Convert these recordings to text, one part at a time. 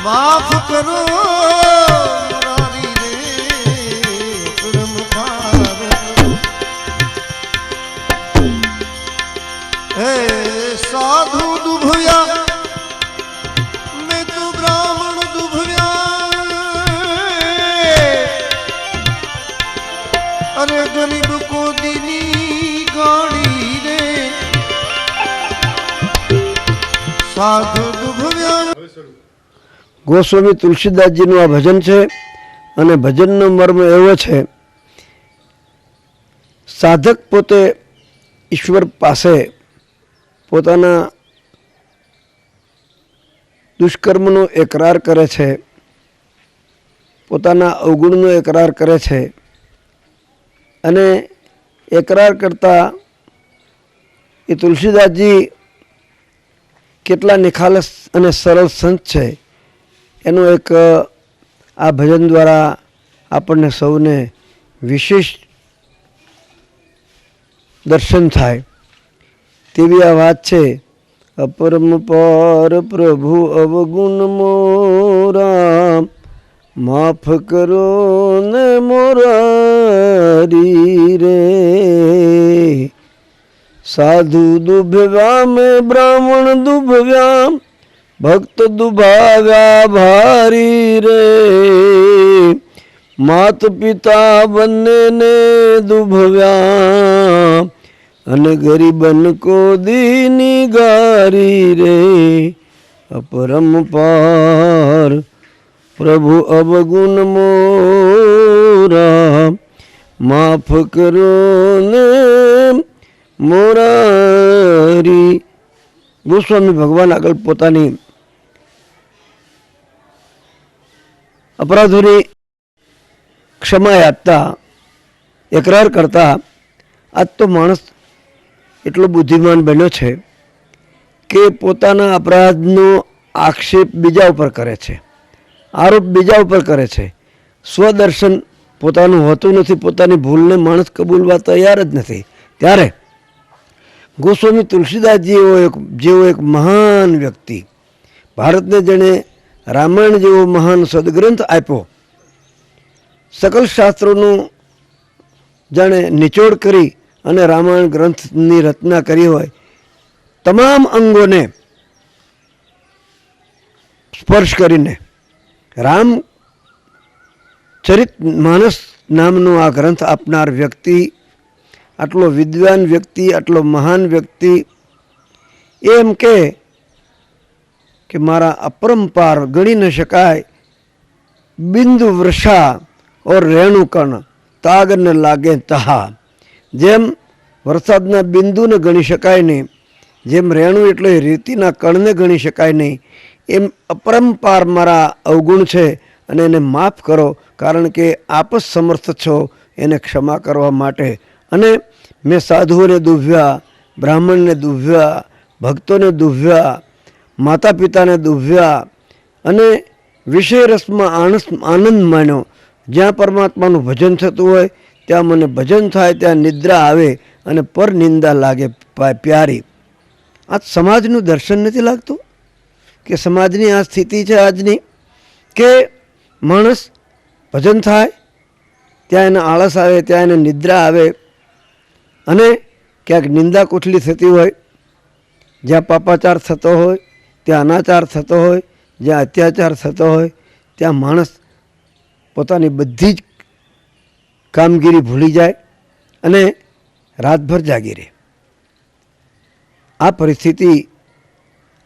माफ करो मुरारी रे कर्म पार। हे साधु दुभया मैं तो ब्राह्मण दुभया, अरे गरीब को दीनी गाड़ी रे साधु दुभया। ગોસ્વામી તુલસીદાસજીનું આ ભજન છે અને ભજનનો મર્મ એવો છે, સાધક પોતે ઈશ્વર પાસે પોતાના દુષ્કર્મનો એકરાર કરે છે, પોતાના અવગુણનો એકરાર કરે છે અને એકરાર કરતાં એ તુલસીદાસજી કેટલા નિખાલસ અને સરળ સંત છે એનું એક આ ભજન દ્વારા આપણને સૌને વિશેષ દર્શન થાય તેવી આ વાત છે। અપરંપાર પ્રભુ અવગુણ મોરા, માફ કરો ને મોરારી રે। સાધુ દુભવ્યા મેં બ્રાહ્મણ દુભવ્યા, ભક્ત દુભાવ્યા ભારી રે। માત પિતા બંનેને દુભવ્યા, અને ગરીબન કો દીની ગારી રે। અપરંપાર પ્રભુ અવગુણ મોરા, માફ કરો ને મોરારી। ગોસ્વામી ભગવાન આગળ પોતાની અપરાધોની ક્ષમા યાચતા એકરાર કરતા આજ તો માણસ એટલો બુદ્ધિમાન બન્યો છે કે પોતાના અપરાધનો આક્ષેપ બીજા ઉપર કરે છે, આરોપ બીજા ઉપર કરે છે, સ્વદર્શન પોતાનું હોતું નથી, પોતાની ભૂલને માણસ કબૂલવા તૈયાર જ નથી। ત્યારે ગોસ્વામી તુલસીદાસજી જેવો એક મહાન વ્યક્તિ, ભારતને જેણે રામાયણ જેવો મહાન સદગ્રંથ આપ્યો, સકલ શાસ્ત્રોનું જાણે નિચોડ કરી અને રામાયણ ગ્રંથની રચના કરી હોય, તમામ અંગોને સ્પર્શ કરીને રામચરિત માનસ નામનો આ ગ્રંથ આપનાર વ્યક્તિ, આટલો વિદ્વાન વ્યક્તિ, આટલો મહાન વ્યક્તિ એમ કે મારા અપરંપાર ગણી ન શકાય બિંદુ વૃષા ઓર રેણુકણ તાગને લાગે તહા। જેમ વરસાદના બિંદુને ગણી શકાય નહીં, જેમ રેણુ એટલે રેતીના કણને ગણી શકાય નહીં, એમ અપરંપાર મારા અવગુણ છે અને એને માફ કરો, કારણ કે આપ જ સમર્થ છો એને ક્ષમા કરવા માટે। અને મેં સાધુઓને દુભ્યા, બ્રાહ્મણને દુભ્યા, ભક્તોને દુભ્યા, માતા પિતાને દુભ્યા અને વિષય રસમાં આનંદ માન્યો। જ્યાં પરમાત્માનું ભજન થતું હોય ત્યાં મને ભજન થાય, ત્યાં નિદ્રા આવે અને પર નિંદા લાગે પ્યારી। આ સમાજનું દર્શન નથી લાગતું કે સમાજની આ સ્થિતિ છે આજની કે માણસ ભજન થાય ત્યાં એને આળસ આવે, ત્યાં એને નિદ્રા આવે અને ક્યાંક નિંદા કોઠલી થતી હોય, જ્યાં પાપાચાર થતો હોય, ત્યાં અનાચાર થતો હોય, જ્યાં અત્યાચાર થતો હોય ત્યાં માણસ પોતાની બધી જ કામગીરી ભૂલી જાય અને રાતભર જાગી રહે। આ પરિસ્થિતિ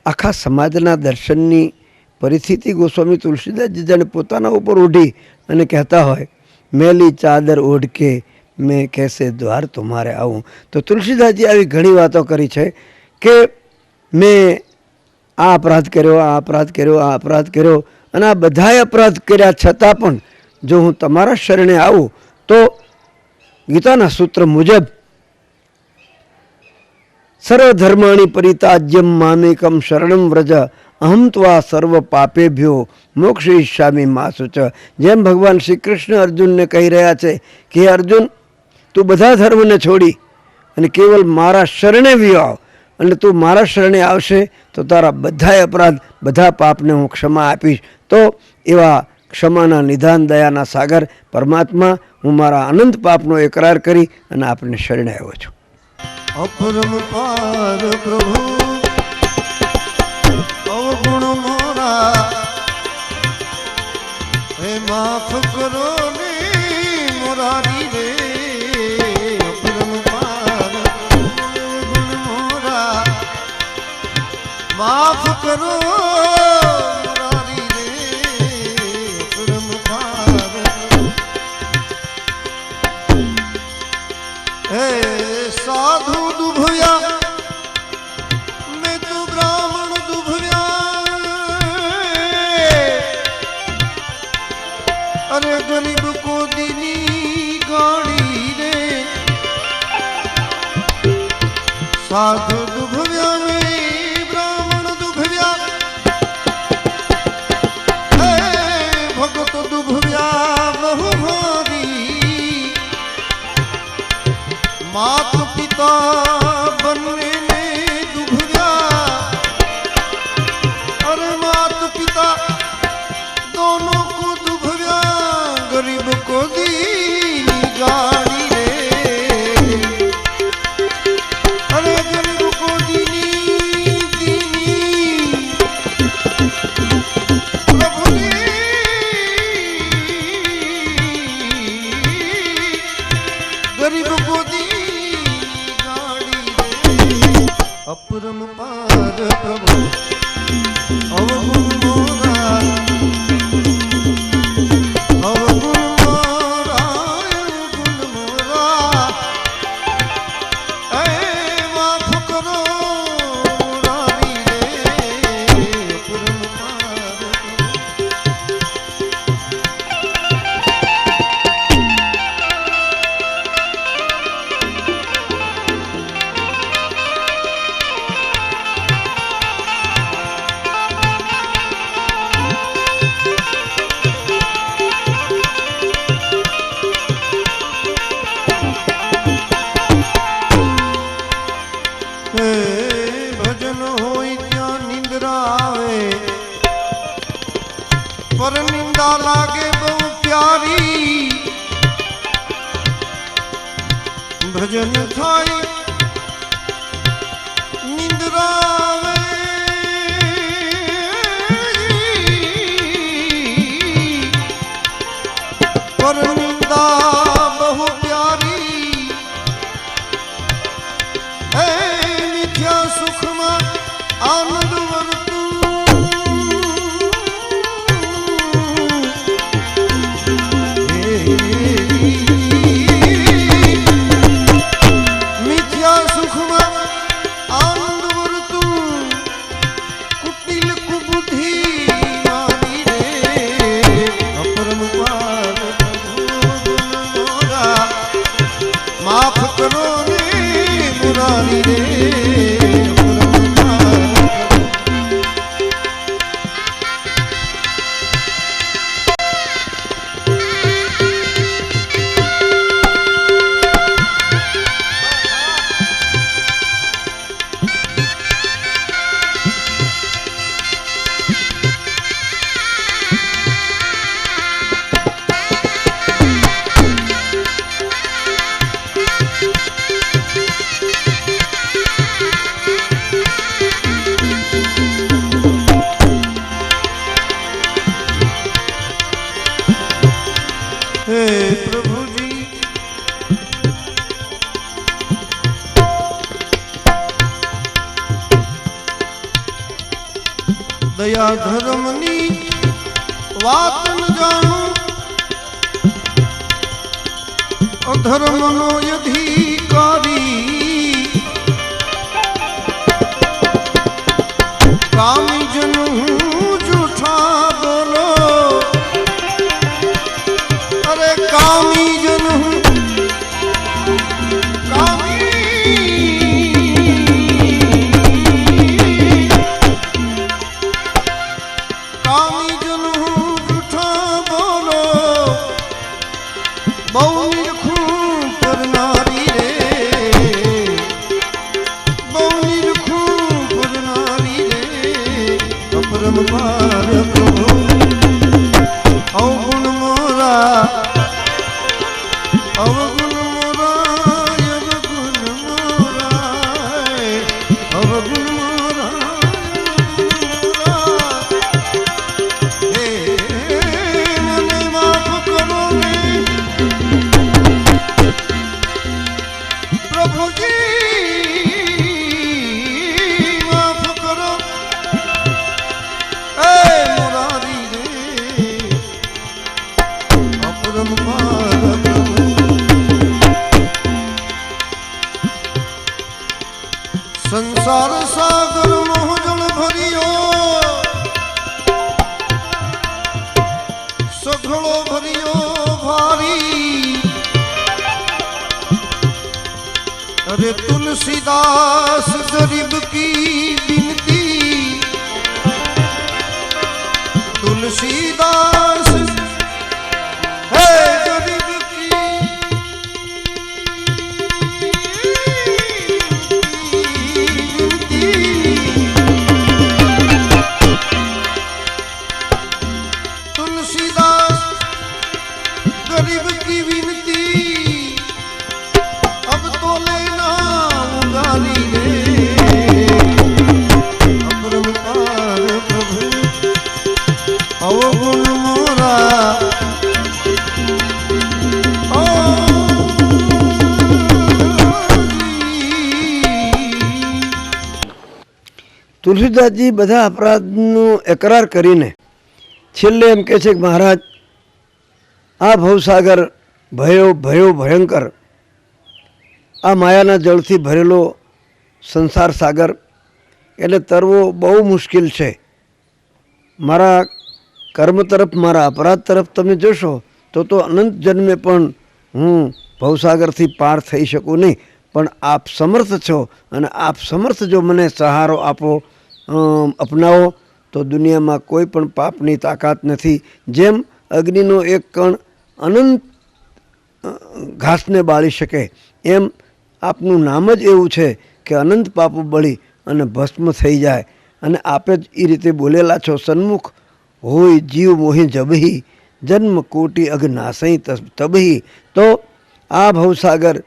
આખા સમાજના દર્શનની પરિસ્થિતિ ગોસ્વામી તુલસીદાસજી જાણે પોતાના ઉપર ઓઢી અને કહેતા હોય, મેલી ચાદર ઓઢ કે મેં कैसे द्वार तुम्हारे આવું। તો તુલસીદાસજી આવી ઘણી વાતો કરી છે કે મેં આ અપરાધ કર્યો, આ અપરાધ કર્યો, આ અપરાધ કર્યો અને આ બધાય અપરાધ કર્યા છતાં પણ જો હું તમારા શરણે આવું તો ગીતાના સૂત્ર મુજબ સર્વધર્માણી પરિતાજ્યમ મામેકમ શરણમ વ્રજ અહમ ત્વા સર્વ પાપેભ્યો મોક્ષયિષ્યામિ મા શુચ। જેમ ભગવાન શ્રી કૃષ્ણ અર્જુનને કહી રહ્યા છે કે અર્જુન તું બધા ધર્મને છોડી અને કેવલ મારા શરણે વિયો આવ અને તું મારા શરણે આવશે તો તારા બધાય અપરાધ, બધા પાપને હું ક્ષમા આપીશ. તો એવા ક્ષમાના નિધાન, દયાના સાગર પરમાત્મા, હું મારા અનંત પાપનો એકરાર કરી અને આપને શરણે આવ્યો છું. अपरंपार प्रभु अवगुण मोरा हे माफ करो ने मुरारी रे. अपरंपार अवगुण मोरा माफ करो मुरारी रे. अपरंपार हे साधु दुभया मैं तो ब्राह्मण दुभया. अरे गरीब को दीनी गाड़ी रे. साधु दुभया में ब्राह्मण दुभया. हे भगत दुभया बहु भारी. मात पिता बनने में दुभया. अरे मात पिता दोनों को दुभया. गरीब को दीनी गाड़ी रे. अरे गरीब को दीनी दीनी प्रभु ने गरीब को दी अपरंपार प्रभु अवगुण मोरा. अवगुण मोरा अवगुण मोरा. ऐ माफ करो मुरारी रे. अपरंपार भजन होई त्या निंद्रा आवे. पर निंदा लागे बहु प्यारी. भजन थाई निंद्रा आवे. पर निंदा बहु प्यारी. मिथ्या सुख में आनंद वर्तू. मिथ्या सुख में आनंद वर्तू. कुटिल कुबुद्धि मारी रे. अपरंपार प्रभु मोरा माफ करो रे मुरारी रे. हे प्रभु जी दया धर्मनी वात न जानू. अधर्मनो अधिकारी. कामी जन झूठा बोलो. अरे कामी जन कामी कामी जन झूठा बोलो. बहु निरखूं पर नारी रे. बहु निरखूं પૂંછડો ભર્યો ભારી અરે તુલસીદાસ ગરીબ કી બિનતી તુલસીદાસ હે ગરીબ तुलसीदास गरीब की विनती अब तो लेना उगारी रे अपरंपार प्रभु अवगुण मोरा તુલસીદાસજી બધા અપરાધનો એકરાર કરીને છેલ્લે એમ કહે છે કે મહારાજ આ ભવસાગર ભયો ભયંકર આ માયાના જળથી ભરેલો સંસાર સાગર એટલે તરવો બહુ મુશ્કેલ છે. મારા કર્મ તરફ મારા અપરાધ તરફ તમે જોશો તો અનંત જન્મે પણ હું ભવસાગરથી પાર થઈ શકું નહીં. પણ આપ સમર્થ છો અને આપ સમર્થ જો મને સહારો આપો અપનાવો તો દુનિયામાં કોઈ પણ પાપની તાકાત નથી. જેમ અગ્નિનો એક કણ અનંત ઘાસને બાળી શકે એમ આપનું નામ જ એવું છે કે અનંત પાપો બળી અને ભસ્મ થઈ જાય. અને આપે જ એ રીતે બોલેલા છો સન્મુખ હોય જીવ મોહી જબહી જન્મ કોટી અઘ નાસઈ તબહી. તો આ ભવસાગર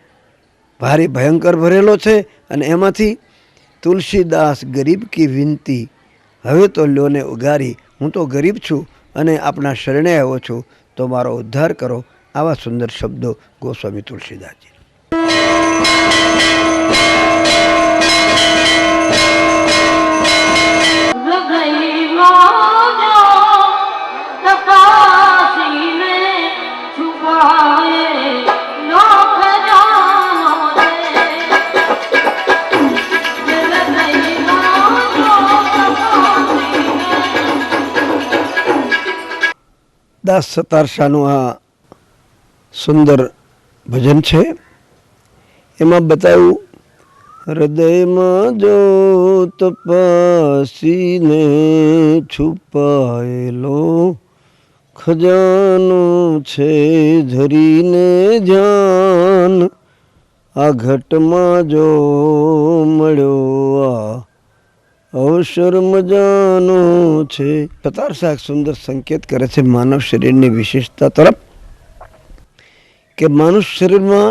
ભારે ભયંકર ભરેલો છે અને એમાંથી તુલસીદાસ ગરીબ કી વિનતી હવે તો લ્યોને ઉગારી. હું તો ગરીબ છું અને આપણા શરણે આવ્યો છું તો મારો ઉદ્ધાર કરો. આવા સુંદર શબ્દો ગોસ્વામી તુલસીદાસજી. દાસ સતાર શાહનું આ સુંદર ભજન છે. એમાં બતાવ્યું હૃદયમાં જો તપાસીને છુપાયેલો ખજાનો છે ધરીને ધ્યાન આ ઘટમાં જો મળ્યો આ અવસર મજાનો છે. સતાર શાહ સુંદર સંકેત કરે છે માનવ શરીરની વિશેષતા તરફ કે માનુષ શરીરમાં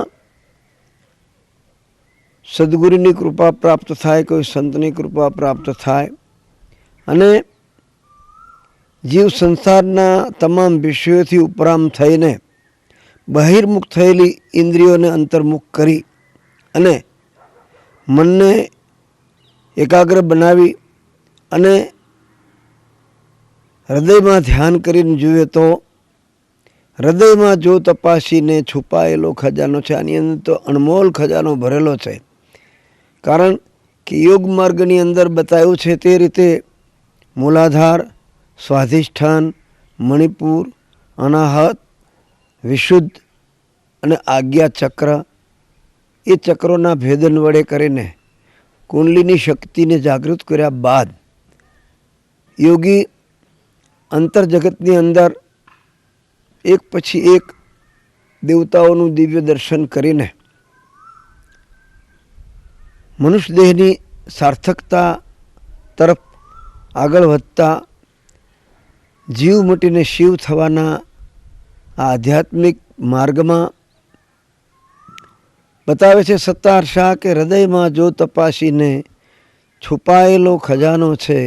સદગુરુની કૃપા પ્રાપ્ત થાય, કોઈ સંતની કૃપા પ્રાપ્ત થાય અને જીવ સંસારના તમામ વિષયોથી ઉપરામ થઈને બહિર્મુખ થયેલી ઇન્દ્રિયોને અંતર્મુખ કરી અને મનને એકાગ્ર બનાવી અને હૃદયમાં ધ્યાન કરીને જુએ તો હૃદયમાં જો તપાસીને છુપાયેલો ખજાનો છે. આની અંદર તો અણમોલ ખજાનો ભરેલો છે. કારણ કે યોગ માર્ગની અંદર બતાવ્યું છે તે રીતે મૂલાધાર, સ્વાધિષ્ઠાન, મણિપુર, અનાહત, વિશુદ્ધ અને આજ્ઞા ચક્ર એ ચક્રોના ભેદન વડે કરીને કુંડલીની શક્તિને જાગૃત કર્યા બાદ યોગી અંતરજગતની અંદર એક પછી એક દેવતાઓનું દિવ્ય દર્શન કરીને મનુષ્ય દેહની સાર્થકતા તરફ આગળ વધતા જીવ મટીને શિવ થવાના આ આધ્યાત્મિક માર્ગમાં બતાવે છે સત્તાર શાહ કે હૃદયમાં જો તપાસીને છુપાયેલો ખજાનો છે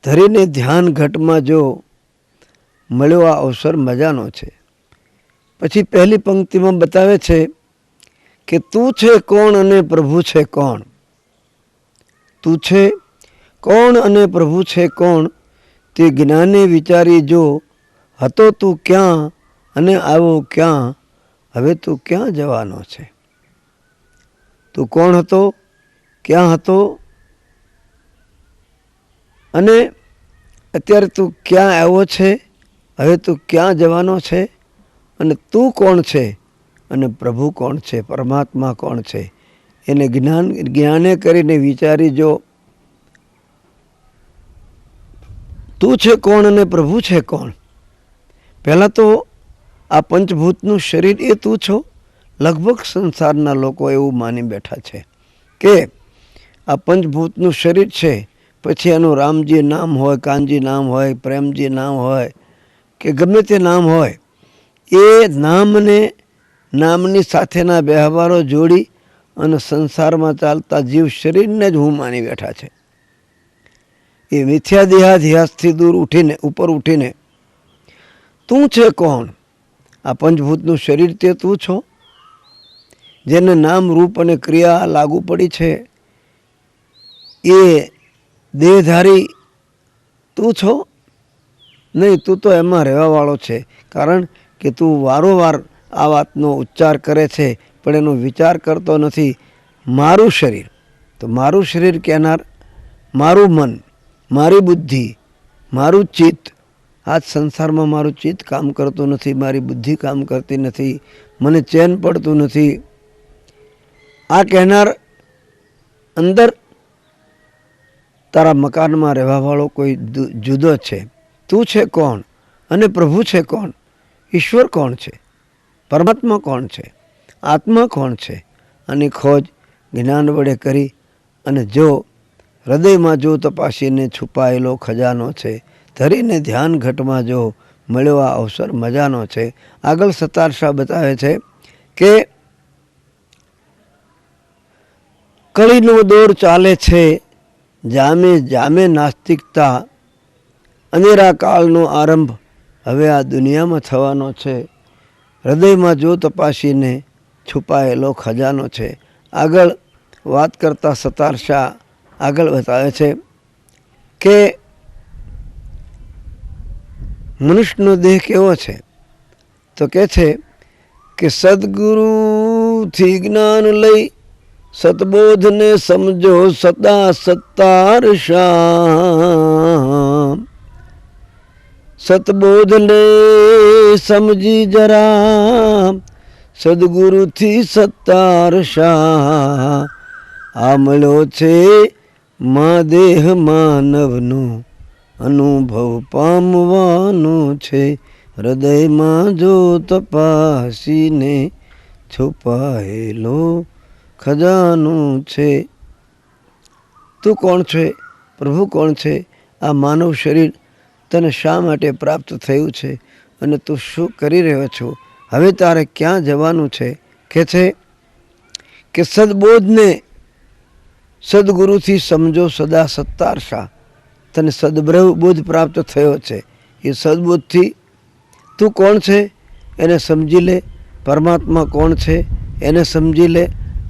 ધરીને ધ્યાન ઘટમાં જો મળ્યો આ અવસર મજાનો છે. પછી પહેલી પંક્તિમાં બતાવે છે કે તું છે કોણ અને પ્રભુ છે કોણ. તું છે કોણ અને પ્રભુ છે કોણ તે જ્ઞાને વિચારી જો હતો તું ક્યાં અને આવો ક્યાં હવે તું ક્યાં જવાનો છે. તું કોણ હતો, ક્યાં હતો અને અત્યારે તું ક્યાં આવ્યો છે હવે તું ક્યાં જવાનો છે અને તું કોણ છે અને પ્રભુ કોણ છે, પરમાત્મા કોણ છે, એને જ્ઞાને કરીને વિચારી જો તું છે કોણ અને પ્રભુ છે કોણ. પહેલાં તો આ પંચભૂતનું શરીર એ તું છો. લગભગ સંસારના લોકો એવું માની બેઠા છે કે આ પંચભૂતનું શરીર છે, પછી એનું રામજી નામ હોય, કાનજી નામ હોય, પ્રેમજી નામ હોય કે ગમે તે નામ હોય, એ નામને નામની સાથેના વ્યવહારો જોડી અને સંસારમાં ચાલતા જીવ શરીરને જ હું માની બેઠા છે. એ મિથ્યાદેહાધ્યાસથી દૂર ઉઠીને ઉપર ઉઠીને તું છે કોણ? આ પંચભૂતનું શરીર તે તું છો, જેને નામ રૂપ અને ક્રિયા લાગુ પડી છે, એ દેહધારી તું છો? નહીં, તું તો એમાં રહેવાવાળો છે. કારણ કે તું વારંવાર આ વાતનો ઉચ્ચાર કરે છે પણ એનો વિચાર કરતો નથી. મારું શરીર, તો મારું શરીર કહેનાર મારું મન, મારી બુદ્ધિ, મારું ચિત્ત. આજ સંસારમાં મારું ચિત્ત કામ કરતું નથી, મારી બુદ્ધિ કામ કરતી નથી, મને ચેન પડતું નથી. આ કહેનાર અંદર તારા મકાનમાં રહેવાવાળો કોઈ જુદો છે. તું છે કોણ અને પ્રભુ છે કોણ? ઈશ્વર કોણ છે? પરમાત્મા કોણ છે? આત્મા કોણ છે? આની ખોજ જ્ઞાન વડે કરી અને જો હૃદયમાં જો તપાસીને છુપાયેલો ખજાનો છે, ધરીને ધ્યાન ઘટમાં જો મળ્યો આ અવસર મજાનો છે. આગળ સતાર શાહ બતાવે છે કે કળીનો દોર ચાલે છે, જામે જામે નાસ્તિકતા, અનેરા કાળનો આરંભ હવે આ દુનિયામાં થવાનો છે. હૃદયમાં જો તપાસીને છુપાયેલો ખજાનો છે. આગળ વાત કરતા સતાર શાહ આગળ બતાવે છે કે મનુષ્યનો દેહ કેવો છે? તો કહે છે કે સદગુરુથી જ્ઞાન લઈ સતબોધને સમજો સદા સત્તાર શામ. સતબોધને સમજી જરા સદગુરુથી સત્તાર શાહ. આ મળ્યો છે મા દેહ માનવનો, અનુભવ પામવાનો છે. હૃદયમાં જો તપાસીને છુપાયેલો ખજાનો છે. તું કોણ છે? પ્રભુ કોણ છે? આ માનવ શરીર તને શા માટે પ્રાપ્ત થયું છે અને તું શું કરી રહ્યો છો? હવે તારે ક્યાં જવાનું છે? કે છે કે સદબોધને સદગુરુથી સમજો સદા સત્તાર શાહ. તને સદબોધ પ્રાપ્ત થયો છે. એ સદબોધથી તું કોણ છે એને સમજી લે. પરમાત્મા કોણ છે એને સમજી લે.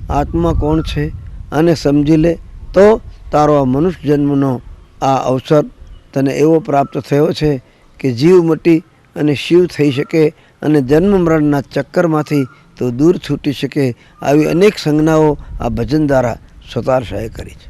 આત્મા કોણ છે આને સમજી લે. તો તારો આ મનુષ્ય જન્મનો આ અવસર તને એવો પ્રાપ્ત થયો છે કે જીવ મટી અને શિવ થઈ શકે અને જન્મ મરણના ચક્કરમાંથી તો દૂર છૂટી શકે. આવી અનેક સંજ્ઞાઓ આ ભજન દ્વારા સતાર શાહે કરી છે.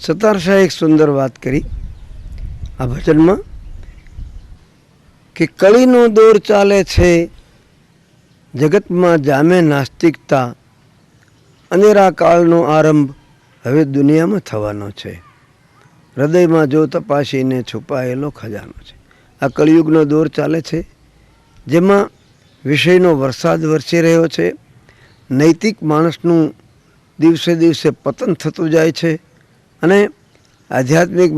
સતાર એક સુંદર વાત કરી આ ભજનમાં કે કળીનો દોર ચાલે છે, જગતમાં જામે નાસ્તિકતા, અનેરા કાળનો આરંભ હવે દુનિયામાં થવાનો છે, હૃદયમાં જો તપાસીને છુપાયેલો ખજાનો છે. આ કળિયુગનો દોર ચાલે છે, જેમાં વિષયનો વરસાદ વરસી રહ્યો છે, નૈતિક માણસનું દિવસે દિવસે પતન થતું જાય છે અને આધ્યાત્મિક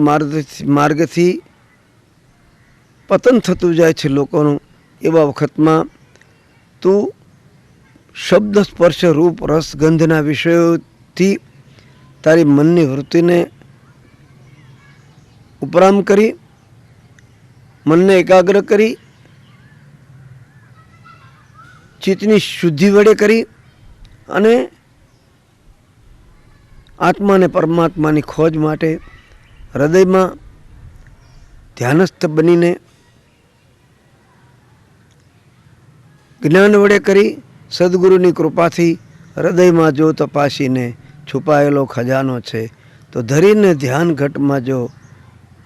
માર્ગથી પતન થતું જાય છે લોકોનું. એવા વખતમાં તું શબ્દ સ્પર્શ રૂપ રસ ગંધના વિષયોથી તારી મનની વૃત્તિને ઉપરામ કરી, મનને એકાગ્ર કરી, ચિત્તની શુદ્ધિ વડે કરી અને આત્મા અને પરમાત્માની ખોજ માટે હૃદયમાં ધ્યાનસ્થ બનીને જ્ઞાન વડે કરી સદગુરુની કૃપાથી હૃદયમાં જો તપાસીને છુપાયેલો ખજાનો છે, તો ધરીને ધ્યાન ઘટમાં જો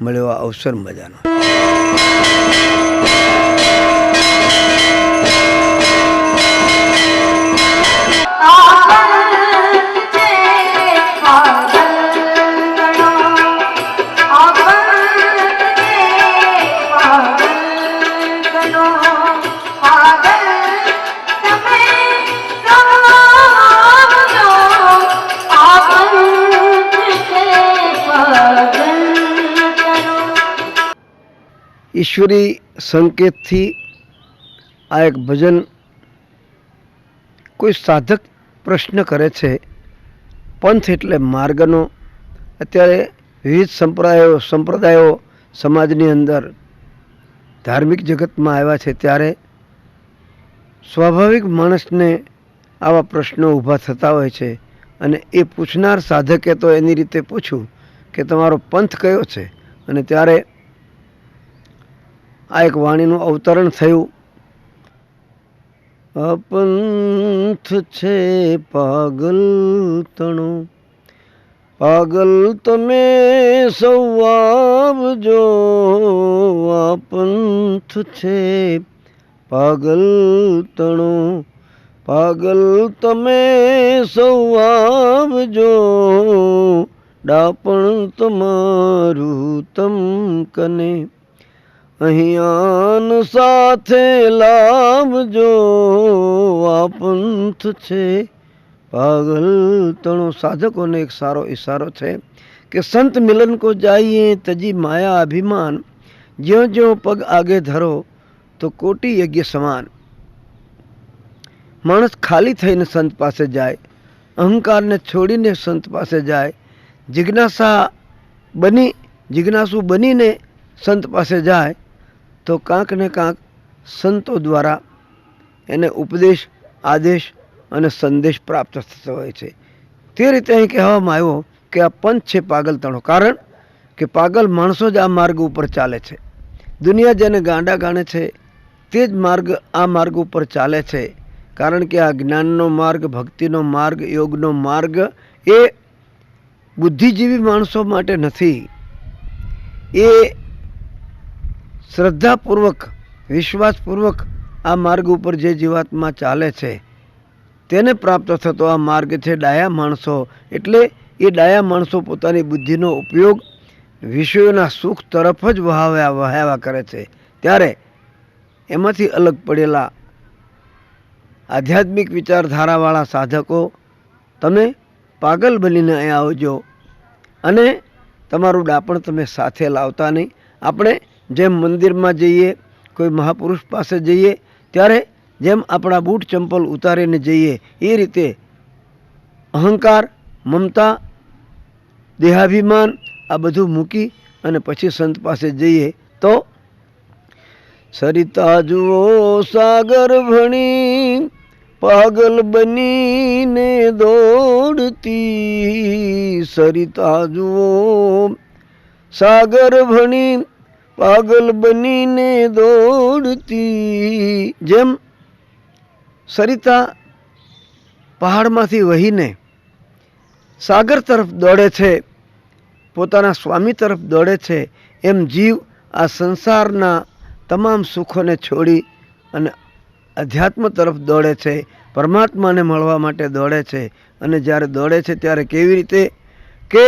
મળ્યો આ અવસર મજાનો. Oh ઈશ્વરી સંકેતથી આ એક ભજન કોઈ સાધક પ્રશ્ન કરે છે, પંથ એટલે માર્ગનો. અત્યારે વિવિધ સંપ્રદાયો સમાજની અંદર ધાર્મિક જગતમાં આવ્યા છે, ત્યારે સ્વાભાવિક માણસને આવા પ્રશ્નો ઊભા થતા હોય છે. અને એ પૂછનાર સાધકે તો એની રીતે પૂછ્યું કે તમારો પંથ કયો છે. અને ત્યારે આ એક વાણીનું અવતરણ થયું. અપંથ છે પાગલ તણો, પાગલ તમે સૌ આવજો. અપંથ છે પાગલ તણો, પાગલ તમે સૌ આવજો. ડાપણ તમારું તમ કને, અહીંયાન સાથે લાવજો. આ પંથ છે પાગલ તણો. સાધકોને એક સારો ઈશારો છે કે સંત મિલન કો જાઈએ તજી માયા અભિમાન. જ્યો જ્યો પગ આગે ધરો તો કોટી યજ્ઞ સમાન. માણસ ખાલી થઈને સંત પાસે જાય, અહંકારને છોડીને સંત પાસે જાય, જિજ્ઞાસુ બનીને સંત પાસે જાય તો કાંક ને કાંક સંતો દ્વારા એને ઉપદેશ, આદેશ અને સંદેશ પ્રાપ્ત થતો હોય છે. તે રીતે અહીં કહેવામાં આવ્યો કે આ પંથ છે પાગલતણો. કારણ કે પાગલ માણસો જ આ માર્ગ ઉપર ચાલે છે. દુનિયા જેને ગાંડા ગાણે છે તે જ આ માર્ગ ઉપર ચાલે છે. કારણ કે આ જ્ઞાનનો માર્ગ, ભક્તિનો માર્ગ, યોગનો માર્ગ એ બુદ્ધિજીવી માણસો માટે નથી. એ શ્રદ્ધાપૂર્વક, વિશ્વાસપૂર્વક આ માર્ગ ઉપર જે જીવાત્મા ચાલે છે તેને પ્રાપ્ત થતો આ માર્ગ છે. ડાયા માણસો એટલે એ ડાયા માણસો પોતાની બુદ્ધિનો ઉપયોગ વિષયોના સુખ તરફ જ વહાવ્યા કરે છે. ત્યારે એમાંથી અલગ પડેલા આધ્યાત્મિક વિચારધારાવાળા સાધકો, તમે પાગલ બનીને અહીં આવજો અને તમારું ડાપણ તમે સાથે લાવતા નહીં. આપણે જેમ મંદિરમાં જઈએ, કોઈ મહાપુરુષ પાસે જઈએ ત્યારે જેમ આપણા બૂટ ચંપલ ઉતારીને જઈએ, એ રીતે અહંકાર, મમતા, દેહાભિમાન આ બધું મૂકી અને પછી સંત પાસે જઈએ તો સરિતા જુઓ સાગર ભણી, પાગલ બનીને દોડતી. સરિતા જુઓ સાગર ભણી, પાગલ બનીને દોડતી. જેમ સરિતા પહાડમાંથી વહીને સાગર તરફ દોડે છે, પોતાના સ્વામી તરફ દોડે છે, એમ જીવ આ સંસારના તમામ સુખોને છોડી અને અધ્યાત્મ તરફ દોડે છે, પરમાત્માને મળવા માટે દોડે છે. અને જ્યારે દોડે છે ત્યારે કેવી રીતે કે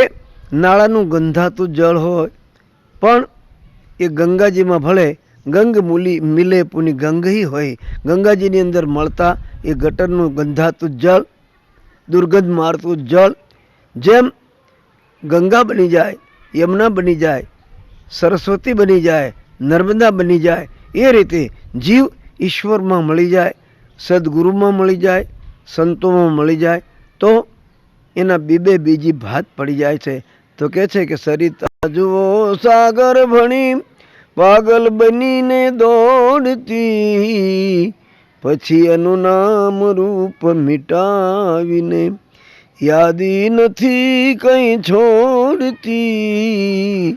નાળાનું ગંધાતું જળ હોય પણ એ ગંગાજીમાં ભળે, ગંગ મિલે પુની ગંગહી હોય. ગંગાજીની અંદર મળતા એ ગટરનું ગંધાતું જળ, દુર્ગંધ મારતું જળ જેમ ગંગા બની જાય, યમુના બની જાય, સરસ્વતી બની જાય, નર્મદા બની જાય, એ રીતે જીવ ઈશ્વરમાં મળી જાય, સદગુરુમાં મળી જાય, સંતોમાં મળી જાય તો એના બીજી ભાત પડી જાય છે. તો કહે છે કે સરિતા જુઓ સાગર ભણી, પાગલ બનીને દોડતી. પછી એનું નામ રૂપ મિટાવીને યાદી નથી કંઈ છોડતી.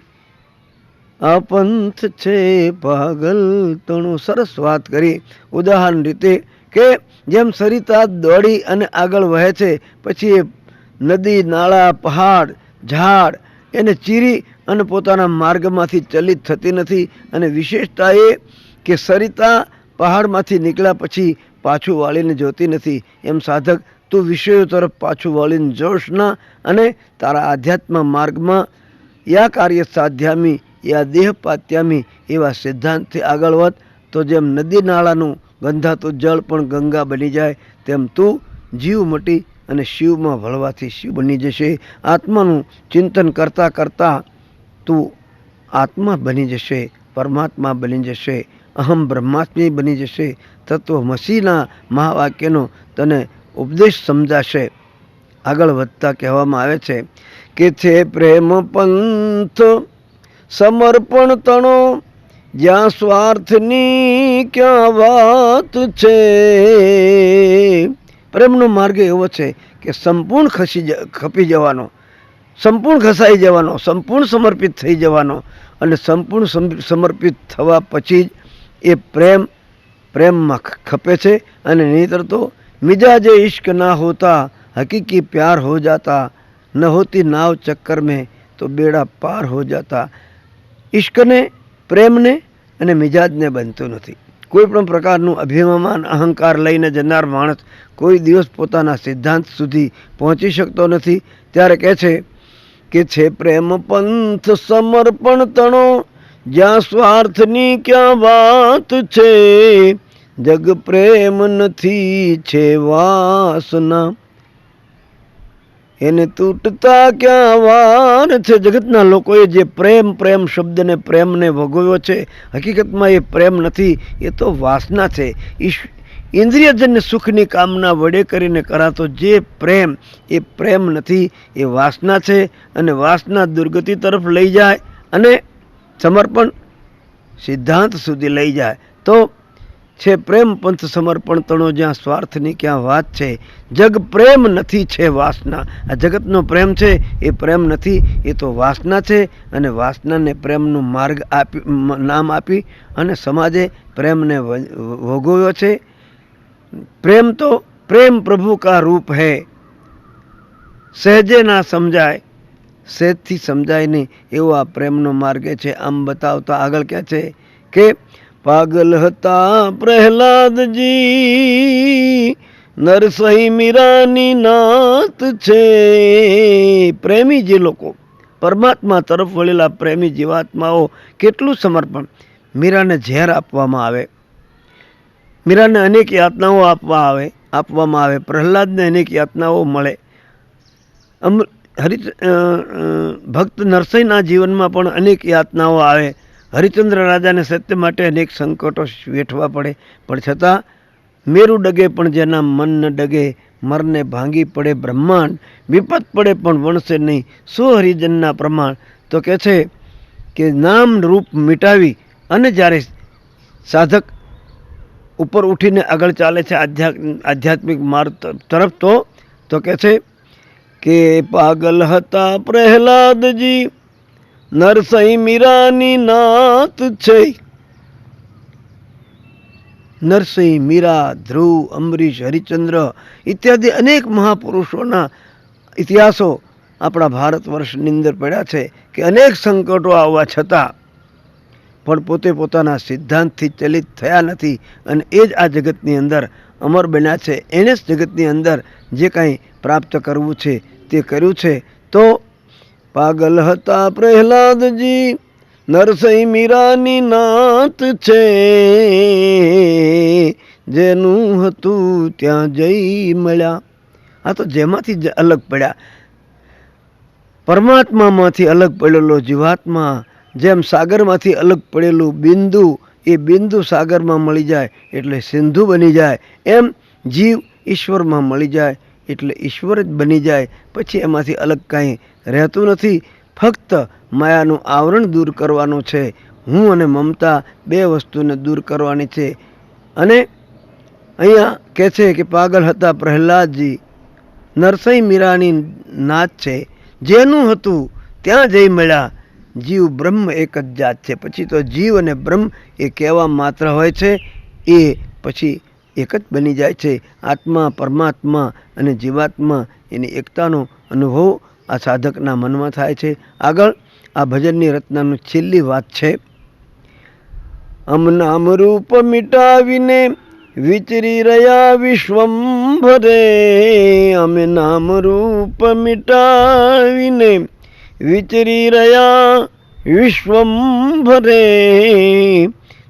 આ પંથ છે પાગલ તણું. સરસ વાત કરી ઉદાહરણ રીતે કે જેમ સરિતા દોડી અને આગળ વહે છે, પછી એ નદી, નાળા, પહાડ, ઝાડ એને ચીરી અને પોતાના માર્ગમાંથી ચલિત થતી નથી. અને વિશેષતા એ કે સરિતા પહાડમાંથી નીકળ્યા પછી પાછું વાળીને જોતી નથી. એમ સાધક તું વિષયો તરફ પાછું વાળીને જોશ ના અને તારા આધ્યાત્મ માર્ગમાં યા કાર્ય સાધ્યામી યા દેહ પાત્યામી એવા સિદ્ધાંતથી આગળ વધ. તો જેમ નદી નાળાનું ગંધાતું જળ પણ ગંગા બની જાય, તેમ તું જીવ મટી અને શિવમાં ભળવાથી શિવ બની જશે. આત્માનું ચિંતન કરતાં કરતાં તું આત્મા બની જશે પરમાત્મા બની જશે, અહમ બ્રહ્માસ્મી બની જશે, તત્વમસીના મહાવાક્યનો તને ઉપદેશ સમજાશે. આગળ વધતા કહેવામાં આવે છે કે છે પ્રેમ પંથ સમર્પણ તણો, જ્યાં સ્વાર્થની ક્યાં વાત છે. પ્રેમનો માર્ગ એવો છે કે સંપૂર્ણ ખપી જવાનો, સંપૂર્ણ ઘસાઈ જવાનો, સંપૂર્ણ સમર્પિત થઈ જવાનો, અને સંપૂર્ણ સમર્પિત થવા પછી જ એ પ્રેમમાં ખપે છે. અને નહીંતર તો મિજાજે ઇશ્ક ના હોતા હકીકી પ્યાર હો જાતા, ન હોતી નાવ ચક્કર में તો બેડા પાર હો જાતા. ઇશ્કને, પ્રેમને અને મિજાજને બનતું નથી. કોઈ પણ પ્રકારનું અભિમાન અહંકાર લઈને જનાર માણસ કોઈ દિવસ પોતાના સિદ્ધાંત સુધી પહોંચી શકતો નથી. ત્યારે કહે છે કે છે પ્રેમ પંથ સમર્પણ તણો, જ્યાં સ્વાર્થની ક્યાં વાત છે. જગ પ્રેમ નથી છે વાસના, એને તૂટતા ક્યાં વાર છે. જગતના લોકોએ જે પ્રેમ પ્રેમ શબ્દને પ્રેમને ભોગવ્યો છે, હકીકતમાં એ પ્રેમ નથી, એ તો વાસના છે. ઇન્દ્રિયજન્ય સુખની કામના વડે કરીને કરાતો જે પ્રેમ, એ પ્રેમ નથી, એ વાસના છે. અને વાસના દુર્ગતિ તરફ લઈ જાય અને સમર્પણ સિદ્ધાંત સુધી લઈ જાય. તો છે પ્રેમ પંથ સમર્પણ તણો, જ્યાં સ્વાર્થની ક્યાં વાત છે. જગ પ્રેમ નથી છે વાસના. આ જગતનો પ્રેમ છે એ પ્રેમ નથી, એ તો વાસના છે. અને વાસનાને પ્રેમનું માર્ગ નામ આપી અને સમાજે પ્રેમને ભોગવ્યો છે. પ્રેમ તો પ્રેમ પ્રભુ કા રૂપ હૈ, સહેજે ના સમજાય, સહેજથી સમજાય નહીં એવો આ પ્રેમનો માર્ગ છે. આમ બતાવતા આગળ કહે છે કે પાગલ હતા પ્રહલાદજી, નરસહી મીરાની નાત છે. પ્રેમી જે લોકો, પરમાત્મા તરફ વળેલા પ્રેમી જીવાત્માઓ કેટલું સમર્પણ. મીરાને ઝેર આપવામાં આવે, મીરાને અનેક યાતનાઓ આપવામાં આવે, પ્રહલાદને અનેક યાતનાઓ મળે. ભક્ત નરસિંહના જીવનમાં પણ અનેક યાતનાઓ આવે. હરિચંદ્ર રાજાને સત્ય માટે અનેક સંકટો વેઠવા પડે, પણ છતાં મેરુ ડગે પણ જેના મન ન ડગે, મરને ભાંગી પડે બ્રહ્માંડ, વિપત પડે પણ વણશે નહીં સો હરિજનના પ્રમાણ. તો કહે છે કે નામ રૂપ મિટાવી અને જ્યારે સાધક ઉપર ઉઠીને આગળ ચાલે છે આધ્યાત્મિક માર્ગ તરફ, તો કહે છે કે પાગલ હતા પ્રહલાદજી, નરસિંહ મીરાની નાત છે. નરસિંહ, મીરા, ધ્રુવ, અંબરીશ, હરિચંદ્ર ઇત્યાદિ અનેક મહાપુરુષોના ઇતિહાસો આપણા ભારત વર્ષની અંદર પડ્યા છે કે અનેક સંકટો આવવા છતાં પણ પોતે પોતાના સિદ્ધાંતથી ચલિત થયા નથી. અને એ જ આ જગતની અંદર અમર બન્યા છે. એણે જ જગતની અંદર જે કાંઈ પ્રાપ્ત કરવું છે તે કર્યું છે. તો પાગલ હતા પ્રહલાદજી, નરસિંહ મીરાની નાત છે. જેનું હતું ત્યાં જઈ મળ્યા. આ તો જેમાંથી અલગ પડ્યા, પરમાત્મામાંથી અલગ પડેલો જીવાત્મા જેમ સાગરમાંથી અલગ પડેલું બિંદુ, એ બિંદુ સાગરમાં મળી જાય એટલે સિંધુ બની જાય. એમ જીવ ઈશ્વરમાં મળી જાય એટલે ઈશ્વર જ બની જાય. પછી એમાંથી અલગ કાંઈ રહેતું નથી. ફક્ત માયાનું આવરણ દૂર કરવાનું છે. હું અને મમતા બે વસ્તુને દૂર કરવાની છે. અને અહીંયા કહે છે કે પાગલ હતા પ્રહલાદજી, નરસિંહ મીરાની નાત છે. જેનું હતું ત્યાં જઈ મળ્યા. જીવ બ્રહ્મ એક જ જાત છે. પછી તો જીવ અને બ્રહ્મ એ કહેવા માત્ર હોય છે, એ પછી એક જ બની જાય છે. આત્મા, પરમાત્મા અને જીવાત્મા એની એકતાનો અનુભવ આ સાધકના મનમાં થાય છે. આગળ આ ભજનની રચનાનું છેલ્લી વાત છે. અમ નામ રૂપ મિટાવીને વિચરી રહ્યા વિશ્વંભરે. અમે નામ રૂપ મિટાવીને વિચરી રહ્યા વિશ્વંભરે.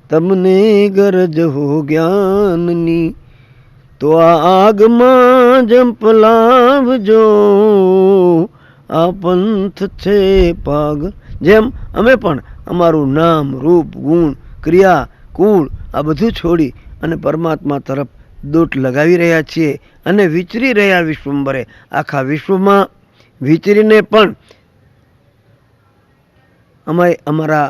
તમને ગરજ હો જ્ઞાનની તો આગમાં જંપલાવજો. આ પંથ છે પાગ. જેમ અમે પણ અમારું નામ રૂપ ગુણ ક્રિયા કુળ આ બધું છોડી અને પરમાત્મા તરફ દોટ લગાવી રહ્યા છીએ અને વિચરી રહ્યા વિશ્વંભરે આખા વિશ્વમાં વિચરીને પણ અમે અમારા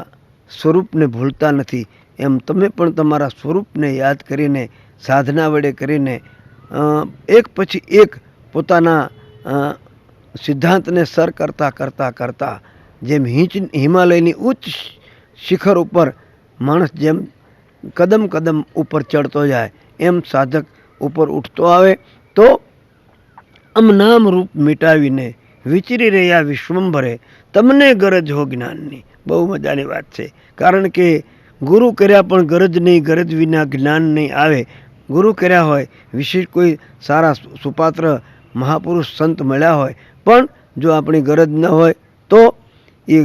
સ્વરૂપને ભૂલતા નથી. એમ તમે પણ તમારા સ્વરૂપને યાદ કરીને સાધના વડે કરીને એક પછી એક પોતાના સિદ્ધાંતને સર કરતાં કરતાં કરતાં જેમ હિમાલયની ઉચ્ચ શિખર ઉપર માણસ જેમ કદમ કદમ ઉપર ચડતો જાય એમ સાધક ઉપર ઉઠતો આવે તો નામ રૂપ મિટાવીને વિચરી રહ્યા વિશ્વંભરે તમને ગરજ હો જ્ઞાનની. બહુ મજાની વાત છે. કારણ કે ગુરુ કર્યા પણ ગરજ નહીં, ગરજ વિના જ્ઞાન નહીં આવે. ગુરુ કર્યા હોય, વિશેષ કોઈ સારા સુપાત્ર મહાપુરુષ સંત મળ્યા હોય, પણ જો આપણી ગરજ ન હોય તો એ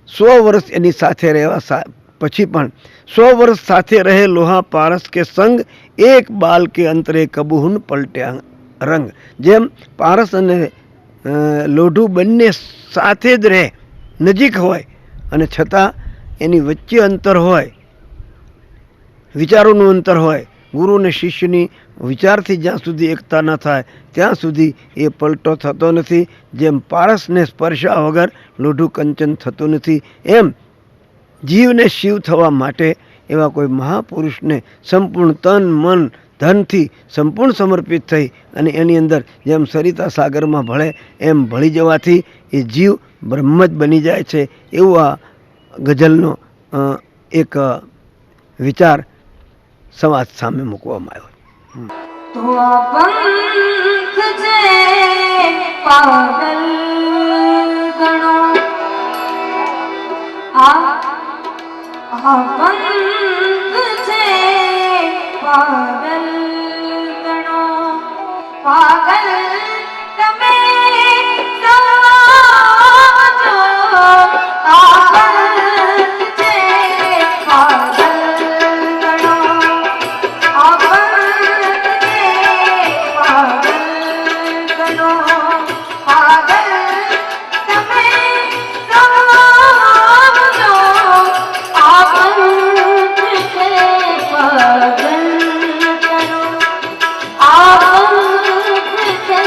100 વર્ષ એની સાથે રહેવા પછી પણ 100 વર્ષ સાથે રહે લોહા પારસ કે સંગ, એક બાલ કે અંતરે કબૂહન પલટ્યા રંગ. જેમ પારસ અને લોઢું બંને સાથે જ રહે, નજીક હોય અને છતાં એની વચ્ચે અંતર હોય, વિચારોનું અંતર હોય. ગુરુ અને શિષ્યની વિચારથી જ્યાં સુધી એકતા ન થાય ત્યાં સુધી એ પલટો થતો નથી. જેમ પારસને સ્પર્શા વગર લોઢું કંચન થતું નથી, એમ જીવને શિવ થવા માટે એવા કોઈ મહાપુરુષને સંપૂર્ણ તન મન ધનથી સંપૂર્ણ સમર્પિત થઈ અને એની અંદર જેમ સરિતા સાગરમાં ભળે એમ ભળી જવાથી એ જીવ બ્રહ્મ જ બની જાય છે. એવું આ ગઝલનો એક વિચાર સમાજ સામે મૂકવામાં આવ્યો. તો આ પંથ છે પાગલ ગણો, આ પંથ છે પાગલ ગણો, પાગલ તમે સમજો, આ પંથ છે પાગલ ગણો, આ પંથ છે પાગલ ગણો, પાગલ તમે સમજો, આ પંથ છે પાગલ ગણો, આ પંથ છે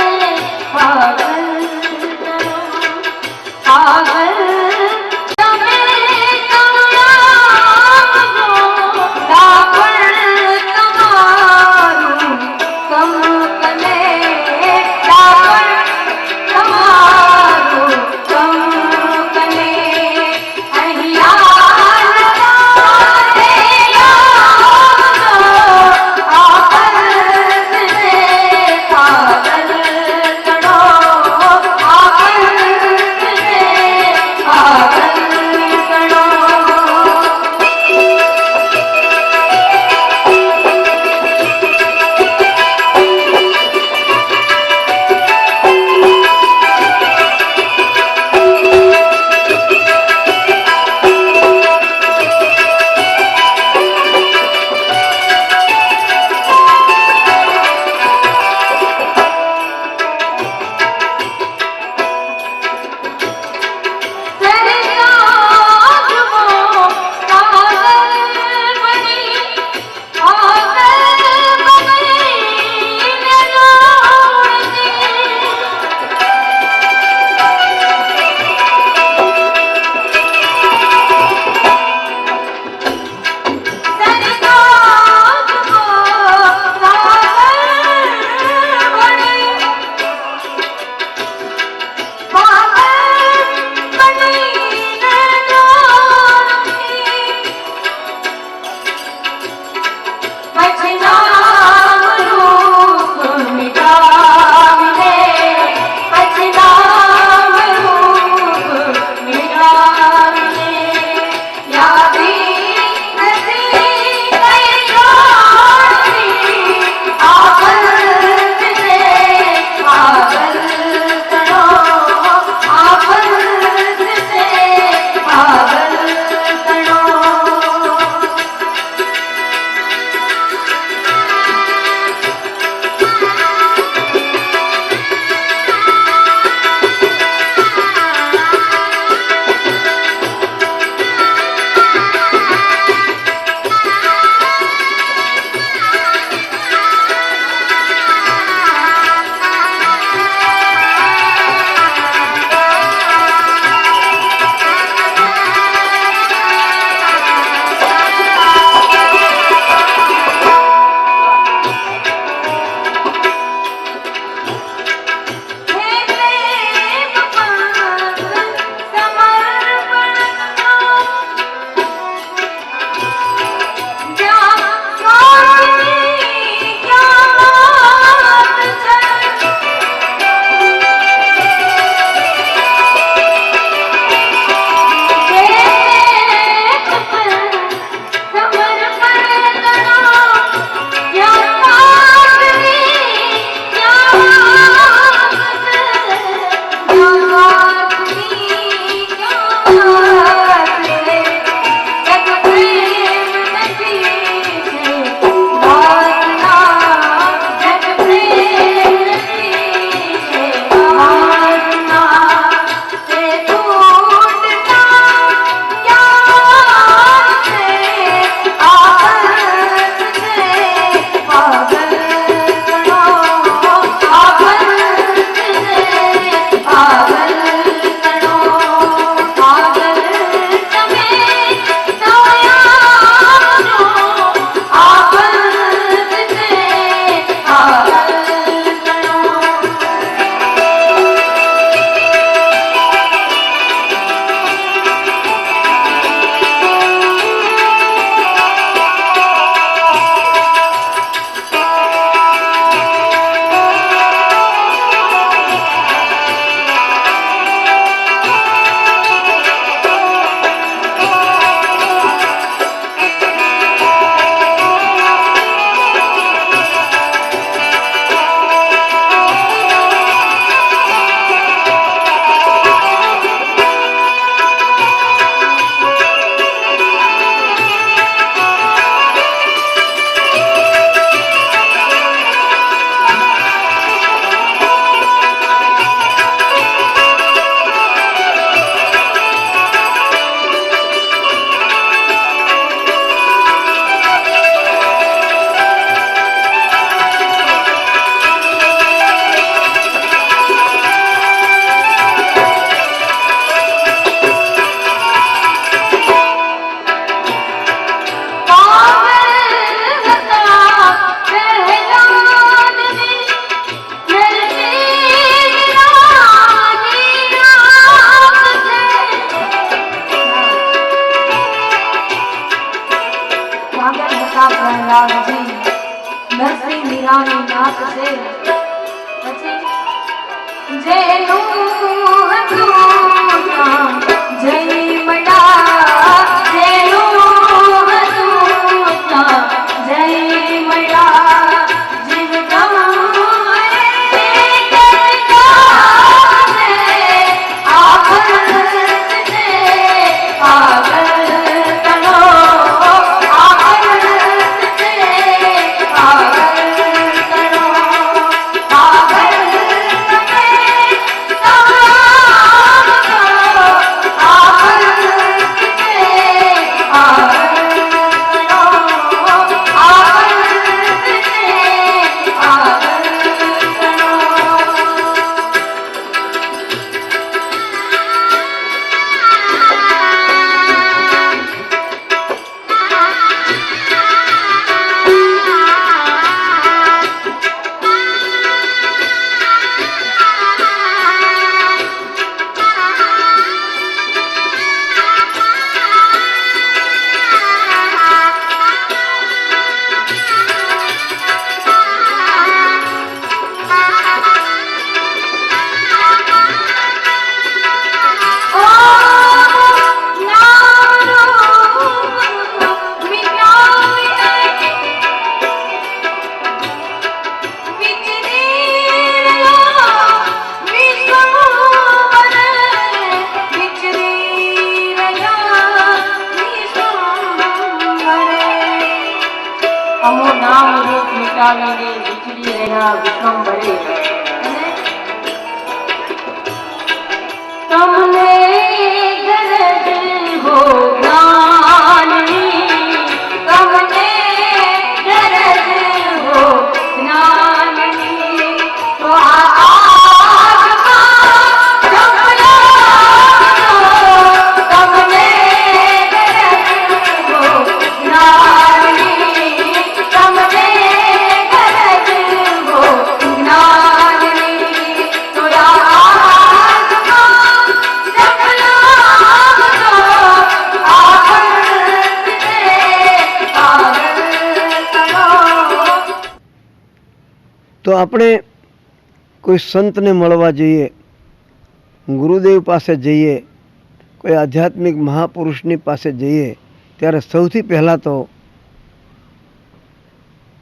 સ્વામીનાથ છે પછી જેનું હતું નામ જય મળ્યા જેનું હતું નામ જય મળ્યા જીવ તમારે અમો નામ રૂપ મિટાવીને વિચરી રહ્યા વિશ્વંભરે તમને ગરજ હો જ્ઞાનની તમને ગરજ હો જ્ઞાનની તો તમને ગરજ હો જ્ઞાનની તો આપણે કોઈ સંતને મળવા જઈએ, ગુરુદેવ પાસે જઈએ, કોઈ આધ્યાત્મિક મહાપુરુષની પાસે જઈએ ત્યારે સૌથી પહેલાં તો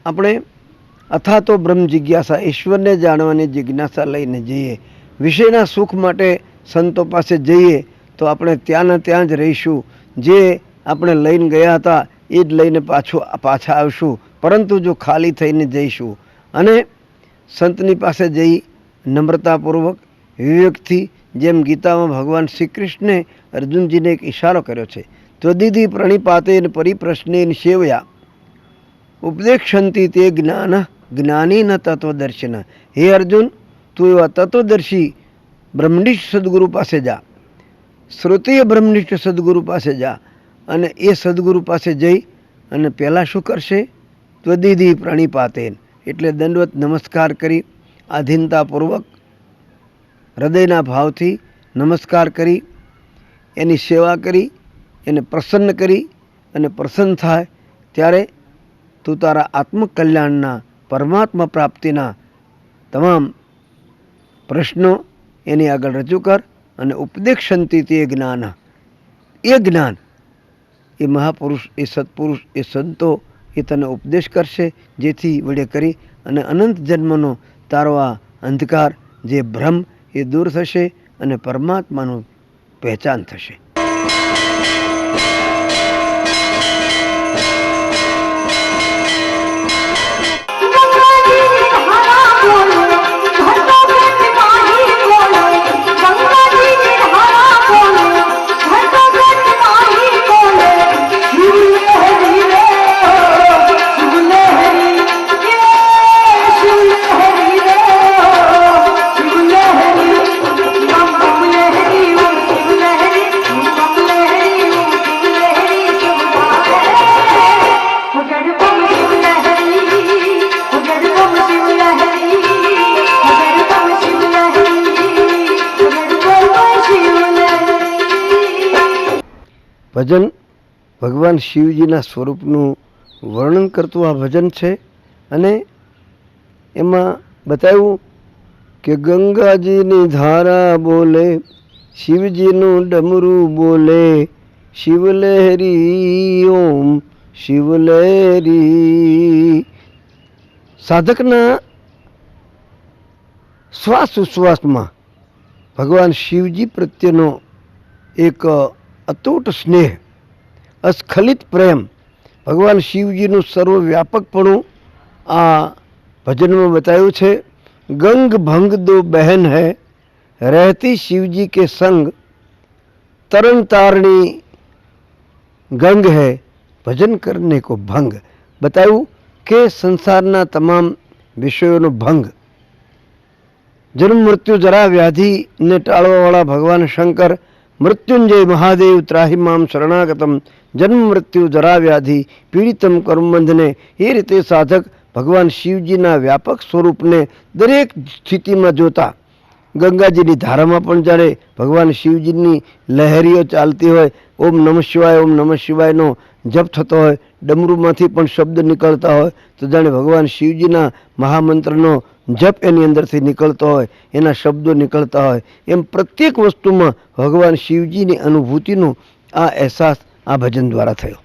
આપણે અથાતો બ્રહ્મ જિજ્ઞાસા, ઈશ્વરને જાણવાની જિજ્ઞાસા લઈને જઈએ. વિષયના સુખ માટે સંતો પાસે જઈએ તો આપણે ત્યાંના ત્યાં જ રહીશું. જે આપણે લઈને ગયા હતા એ જ લઈને પાછા આવશું, પરંતુ જો ખાલી થઈને જઈશું. અને સંતની પાસે જઈ નમ્રતાપૂર્વક વિવેકથી, જેમ ગીતામાં ભગવાન શ્રી કૃષ્ણે અર્જુનજીને એક ઈશારો કર્યો છે, ત્વદિધિ પ્રણિપાતેન પરિપ્રશ્નેન સેવયા ઉપદેક્ષંતિ તે જ્ઞાન જ્ઞાની ન તત્વદર્શિન. હે અર્જુન, તું એવા તત્વદર્શી બ્રહ્મનિષ્ઠ સદગુરુ પાસે જા, શ્રોતીય બ્રહ્મનિષ્ઠ સદગુરુ પાસે જા. અને એ સદગુરુ પાસે જઈ અને પહેલાં શું કરશે? ત્વદિધિ પ્રણિપાતેન, એટલે દંડવત નમસ્કાર કરી, આધીનતાપૂર્વક હૃદયના ભાવથી નમસ્કાર કરી, એની સેવા કરી, એને પ્રસન્ન કરી, અને પ્રસન્ન થાય ત્યારે તું તારા આત્મકલ્યાણના, પરમાત્મા પ્રાપ્તિના તમામ પ્રશ્નો એની આગળ રજૂ કર. અને ઉપદેક્ષંતિ તે જ્ઞાન, એ જ્ઞાન એ મહાપુરુષ, એ સત્પુરુષ, એ સંતો એ તને ઉપદેશ કરશે, જેથી વડે કરી અને અનંત જન્મનો તારો આ અંધકાર, જે ભ્રમ, એ દૂર થશે અને પરમાત્માનું પહેચાન થશે. ભજન ભગવાન શિવજીના સ્વરૂપનું વર્ણન કરતું આ ભજન છે. અને એમાં બતાવ્યું કે ગંગાજીની ધારા બોલે, શિવજીનું ડમરું બોલે, શિવલહેરી ઓમ શિવલહેરી. સાધકના શ્વાસ ઉશ્વાસમાં ભગવાન શિવજી પ્રત્યેનો એક અતૂટ સ્નેહ, અસ્ખલિત પ્રેમ, ભગવાન શિવજીનું સર્વવ્યાપકપણું આ ભજનમાં બતાવ્યું છે. ગંગ ભંગ દો બહેન હૈ, રહેતી શિવજી કે સંગ, તરણ તારણી ગંગ હૈ, ભજન કરને કો ભંગ. બતાવ્યું કે સંસારના તમામ વિષયોનો ભંગ, જન્મ મૃત્યુ જરા વ્યાધિને ટાળવાવાળા ભગવાન શંકર, મૃત્યુંજય મહાદેવ ત્રાહિમામ શરણાગતમ, જન્મ મૃત્યુ જરા વ્યાધિ પીડિતમ કર્મબંધને. એ રીતે સાધક ભગવાન શિવજીના વ્યાપક સ્વરૂપને દરેક સ્થિતિમાં જોતા, ગંગાજીની ધારામાં પણ જાણે ભગવાન શિવજીની લહેરીઓ ચાલતી હોય, ઓમ નમઃ શિવાય ઓમ નમઃ શિવાયનો જપ થતો હોય, ડમરૂમાંથી પણ શબ્દ નીકળતા હોય તો જાણે ભગવાન શિવજીના મહામંત્રનો જપ એની અંદરથી નીકળતો હોય, એના શબ્દો નીકળતા હોય. એમ પ્રત્યેક વસ્તુમાં ભગવાન શિવજીની અનુભૂતિનો આ અહેસાસ આ ભજન દ્વારા થયો.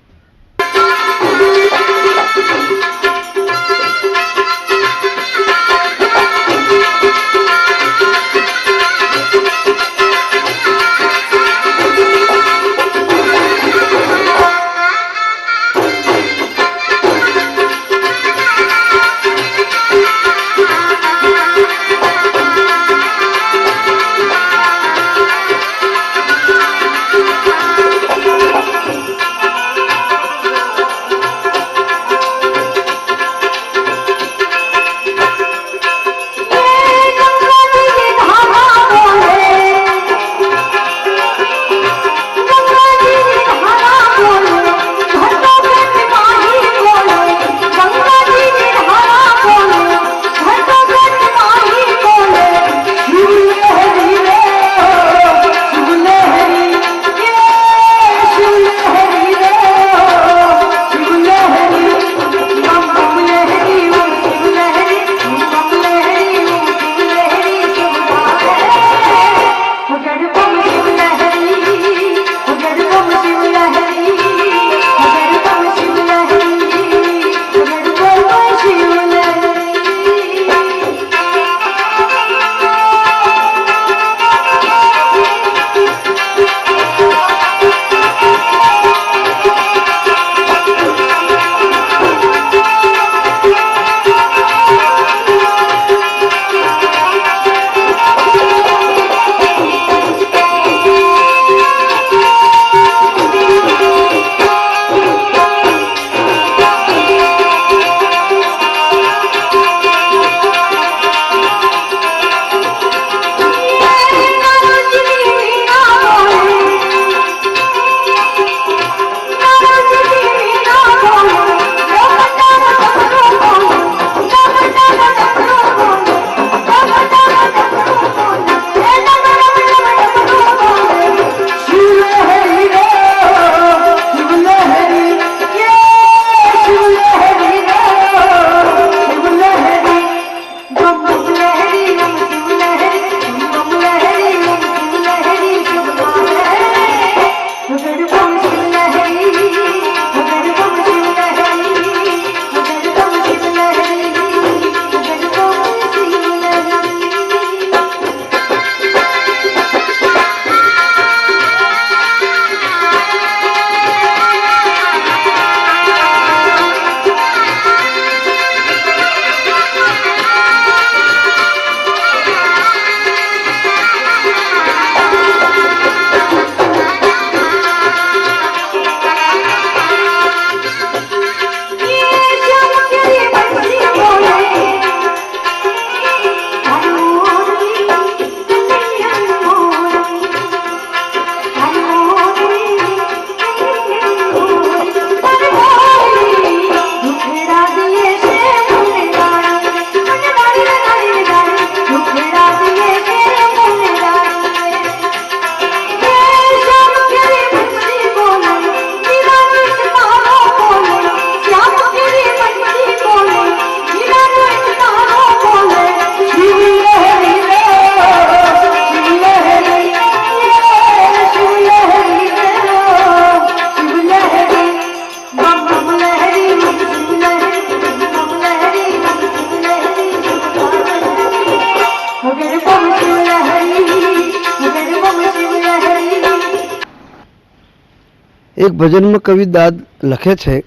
एक भजन में कवि दाद लखे छे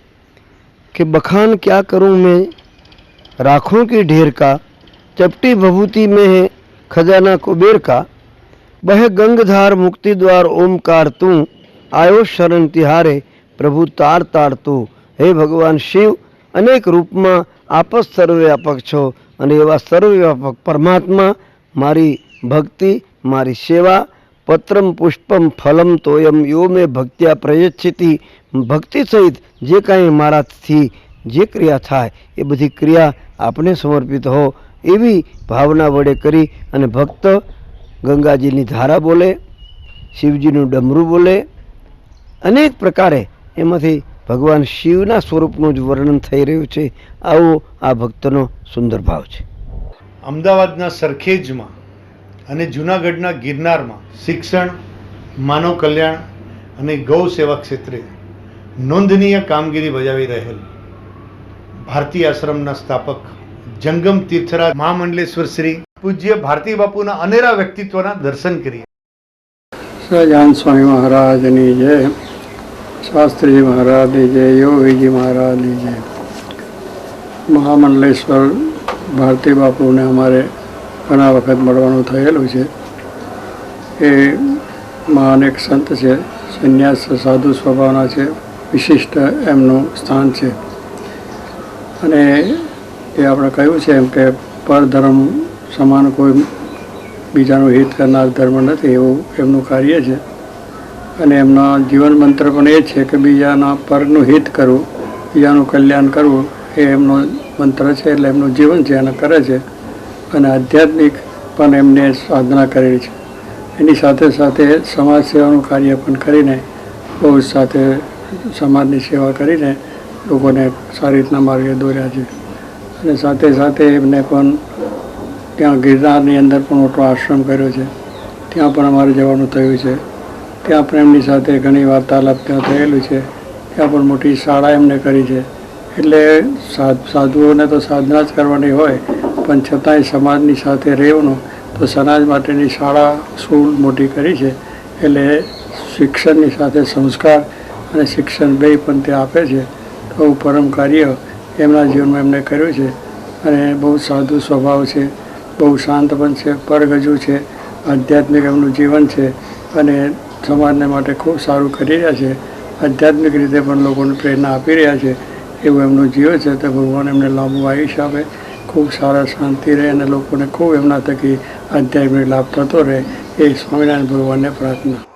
कि बखान क्या करूं मैं राखों की ढेर का, चपटी भभूति में है खजाना कुबेर का, बह गंगधार मुक्ति द्वार ओमकार तू, आयो शरण तिहारे प्रभु तार तार तू। हे भगवान शिव अनेक रूप में आपस सर्वव्यापक छो અને એવા સર્વવ્યાપક પરમાત્મા મારી ભક્તિ મારી સેવા પત્રમ પુષ્પમ ફલમ તોયમ યો મે ભક્ત્યા પ્રયચ્છિતિ ભક્તિ સહિત જે કાંઈ મારાથી જે ક્રિયા થાય એ બધી ક્રિયા આપને સમર્પિત હો એવી ભાવના વડે કરી અને ભક્ત ગંગાજીની ધારા બોલે, શિવજીનું ડમરું બોલે, અનેક પ્રકારે એમાંથી ભગવાન શિવના સ્વરૂપનું જ વર્ણન થઈ રહ્યું છે। આવો આ ભક્તનો સુંદર ભાવ છે। અમદાવાદના સરખેજમાં અને જૂનાગઢના ગિરનારમાં શિક્ષણ, માનવ કલ્યાણ અને ગૌ સેવા ક્ષેત્રે નોંધનીય કામગીરી બજાવી રહેલ ભારતી આશ્રમના સ્થાપક જંગમ તીર્થરાજ મહામંડલેશ્વર શ્રી પૂજ્ય ભારતી બાપુના અનેરા વ્યક્તિત્વના દર્શન કરીએ। સહજાન સ્વામી महाराजनी जय, शास्त्री जी महाराज की जय, योगी जी महाराज की जय। महामंडलेश्वर भारती बापू ने अमारे घना वखत मळवानुं थयेलुं छे। ए महान एक संत है, संन्यास साधु स्वभावना है, विशिष्ट एमनुं स्थान है। अने ए आपणे कह्युं छे एम के परधर्म समान कोई बीजानुं हित करनार धर्म नथी, एवुं एमनुं कार्य है। અને એમના જીવન મંત્ર પણ એ છે કે બીજાના પરનું હિત કરવું, બીજાનું કલ્યાણ કરવું એ એમનો મંત્ર છે, એટલે એમનું જીવન છે અને કરે છે। અને આધ્યાત્મિક પણ એમને સાધના કરેલી છે। એની સાથે સાથે સમાજ સેવાનું કાર્ય પણ કરીને બહુ સાથે સમાજની સેવા કરીને લોકોને સારી રીતના માર્ગે દોર્યા છે। અને સાથે સાથે એમને પણ ત્યાં ગિરનારની અંદર પણ મોટો આશ્રમ કર્યો છે, ત્યાં પણ અમારે જવાનું થયું છે। ત્યાં પણ એમની સાથે ઘણી વાર્તાલાપ ત્યાં થયેલું છે। ત્યાં પણ મોટી શાળા એમને કરી છે। એટલે સાધુઓને તો સાધના જ કરવાની હોય, પણ છતાંય સમાજની સાથે રહેવાનું તો સમાજ માટેની શાળા સ્કૂલ મોટી કરી છે। એટલે શિક્ષણની સાથે સંસ્કાર અને શિક્ષણ બે પણ તે આપે છે। તો પરમ કાર્ય એમના જીવનમાં એમણે કર્યું છે। અને બહુ સાધુ સ્વભાવ છે, બહુ શાંત પણ છે, પરગજુ છે, આધ્યાત્મિક એમનું જીવન છે અને સમાજને માટે ખૂબ સારું કરી રહ્યા છે। આધ્યાત્મિક રીતે પણ લોકોને પ્રેરણા આપી રહ્યા છે, એવું એમનું જીવન છે। તો ભગવાન એમને લાંબુ આયુષ્ય આપે, ખૂબ સારા શાંતિ રહે અને લોકોને ખૂબ એમના થકી આધ્યાત્મિક લાભ થતો રહે, એ સ્વામિનારાયણ ભગવાનને પ્રાર્થના।